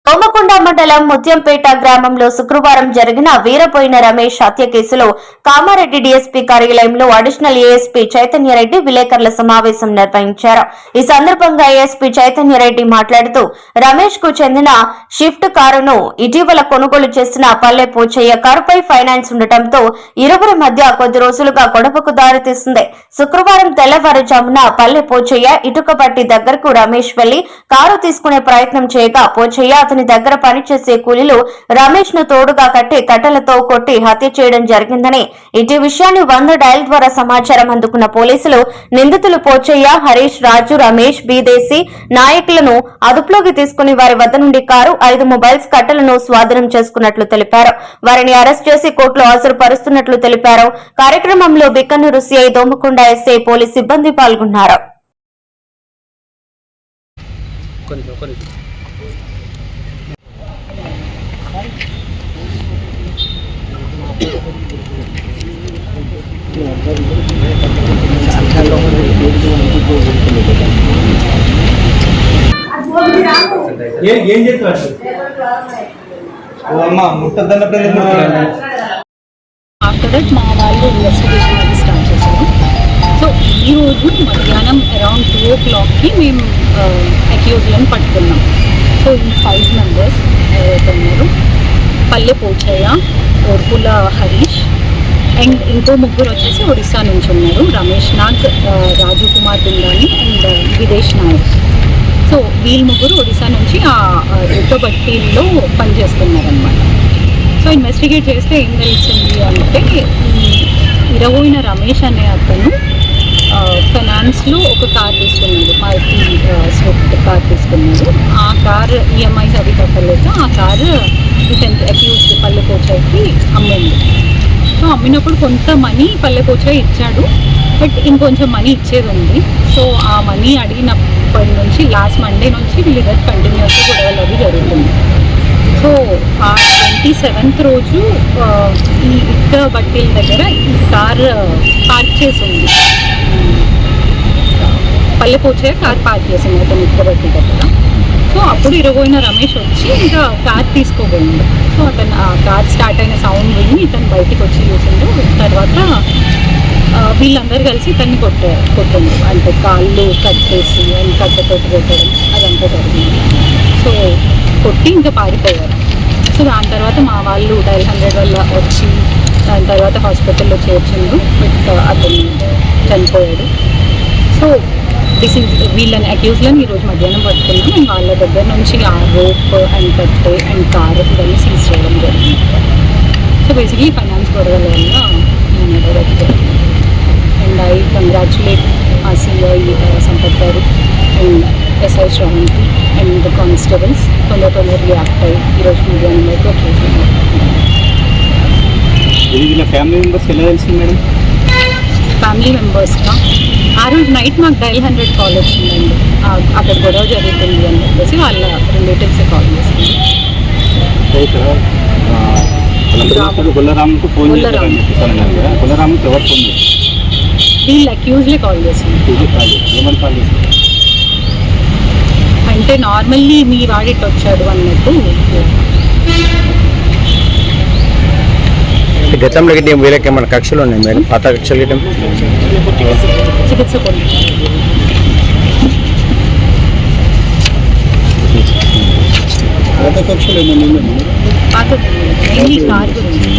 దోమకొండ మండలం ముత్యంపేట గ్రామంలో శుక్రవారం జరిగిన వీరపోయిన రమేష్ హత్య కేసులో కామారెడ్డి డీఎస్పీ కార్యాలయంలో అడిషనల్ ఏఎస్పీ చైతన్యరెడ్డి విలేకరుల సమావేశం నిర్వహించారు. ఈ సందర్భంగా ఏఎస్పీ చైతన్యరెడ్డి మాట్లాడుతూ రమేష్ కు చెందిన షిఫ్ట్ కారును ఇటీవల కొనుగోలు చేసిన పల్లె పోచయ్య కారుపై ఫైనాన్స్ ఉండటంతో ఇరువురి మధ్య కొద్ది రోజులుగా గొడవకు దారితీస్తుంది. శుక్రవారం తెల్లవారుజామున పల్లె పోచయ్య ఇటుకబట్టి దగ్గరకు రమేష్ వెళ్లి కారు తీసుకునే ప్రయత్నం చేయగా పోచయ్య అతని దగ్గర పనిచేసే కూలీలు రమేష్ ను తోడుగా కట్టి కట్టెలతో కొట్టి హత్య చేయడం జరిగిందని, ఇటీ విషయాన్ని 100 డయల్ ద్వారా సమాచారం అందుకున్న పోలీసులు నిందితులు పోచయ్య, హరీష్, రాజు, రమేష్, బీదేశీ నాయకులను అదుపులోకి తీసుకుని వారి వద్ద నుండి కారు, 5 మొబైల్స్, కట్టెలను స్వాధీనం చేసుకున్నట్లు తెలిపారు. వారిని అరెస్ట్ చేసి కోర్టులో హాజరుపరుస్తున్నట్లు తెలిపారు. కార్యక్రమంలో బిక్కన్నూరు సిఐ, దోమకొండ ఎస్ఐ, పోలీస్ సిబ్బంది పాల్గొన్నారు. ఏం చేస్తారు ఆఫ్టర్ దట్ మా వాళ్ళు ఇన్వెస్టిగేషన్ అది స్టార్ట్ చేశారు. సో ఈరోజు మధ్యాహ్నం అరౌండ్ 2 o'clockకి మేము అక్యూజ్లను పట్టుకున్నాం. సో ఈ 5 members ఉన్నారు. పల్లె పోచయ్య, ఓర్పుల హరీష్ అండ్ ఇంకో ముగ్గురు వచ్చేసి ఒడిస్సా నుంచి ఉన్నారు. రమేష్ నాగ్, రాజు కుమార్ బిందాని అండ్ విదేశ్ నాయక్. సో వీళ్ళు ముగ్గురు ఒడిస్సా నుంచి ఆ రుక్కబట్టీల్లో పనిచేస్తున్నారనమాట. సో ఇన్వెస్టిగేట్ చేస్తే ఏం తెలిసింది అంటే ఇరవైన రమేష్ అనే అతను ఫైనాన్స్లో ఒక కార్ తీసుకున్నాడు, మారుతి స్విఫ్ట్ కార్ తీసుకున్నాడు. ఆ కార్ ఈఎంఐస్ అవి కట్టలేక ఆ కారు ఇతనికి అక్యూజ్డ్ పల్లె పోచయ్యకి అమ్మింది. సో అమ్మినప్పుడు కొంత మనీ పల్లె పోచయ్య ఇచ్చాడు, బట్ ఇంకొంచెం మనీ ఇచ్చేది ఉంది. సో ఆ మనీ అడిగినప్పటి నుంచి లాస్ట్ మండే నుంచి వీళ్ళిద్దరు కంటిన్యూస్గా గొడవలు అవి జరుగుతుంది. సో ఆ 27th రోజు ఈ ఇక్క బట్టీల దగ్గర ఈ కార్ పార్క్ చేసి ఉంది. పల్లె పోచయ్య కార్ పార్క్ చేసింది అతను ఇక్క బట్టి దగ్గర. సో అప్పుడు ఇరవైన రమేష్ వచ్చి ఇంకా కార్ తీసుకోబోయింది. సో అతను ఆ కార్ స్టార్ట్ అయిన సౌండ్ విని ఇతను బయటికి వచ్చి చూసిండు. తర్వాత వీళ్ళందరూ కలిసి ఇతన్ని కొట్టిండు, అంటే కాళ్ళు కట్టేసి అండ్ కట్టతోటి కొట్టడం అదంతా జరిగింది. సో కొట్టి ఇంకా పారిపోయారు. సో దాని తర్వాత మా వాళ్ళు డయల్ 100 వల్ల వచ్చి దాని తర్వాత హాస్పిటల్లో చేర్చిండు, బట్ అతను చనిపోయాడు. సో వీళ్ళని అక్యూజ్లను ఈరోజు మధ్యాహ్నం పట్టుకున్నాం. మేము వాళ్ళ దగ్గర నుంచి ఆ రోప్ అండ్ కట్టే అండ్ కారు ఇవన్నీ సీజ్ చేయడం జరిగింది. సో బేసిక్లీ ఫైనాన్స్ గొడవల వల్ల అండ్ ఐ కంగ్రాచులేట్ మా సిఐ సంపత్ గారు and SI Sravanthi and constables తొందర రియాక్ట్ అయ్యి ఈరోజు మధ్యాహ్నం వరకు వచ్చేసింది. ఫ్యామిలీ మెంబర్స్ ఎలా తెలిసింది మేడం? ఫ్యామిలీ మెంబర్స్గా ఆ రోజు నైట్ మాకు డయల్ 100 కాల్ వచ్చిందండి. అక్కడ గొడవ జరుగుతుంది అని చెప్పేసి వాళ్ళ రిలేటివ్స్ కాల్ చేసింది. వీళ్ళు అక్యూజ్లే కాల్ చేసింది. అంటే నార్మల్లీ మీ వాడిట్ వచ్చాడు అన్నట్టు. గతంలో వీళ్ళకి ఏమైనా కక్షలు ఉన్నాయి మేడం? పాత కక్షలు చికిత్స పాత కార్ గురించి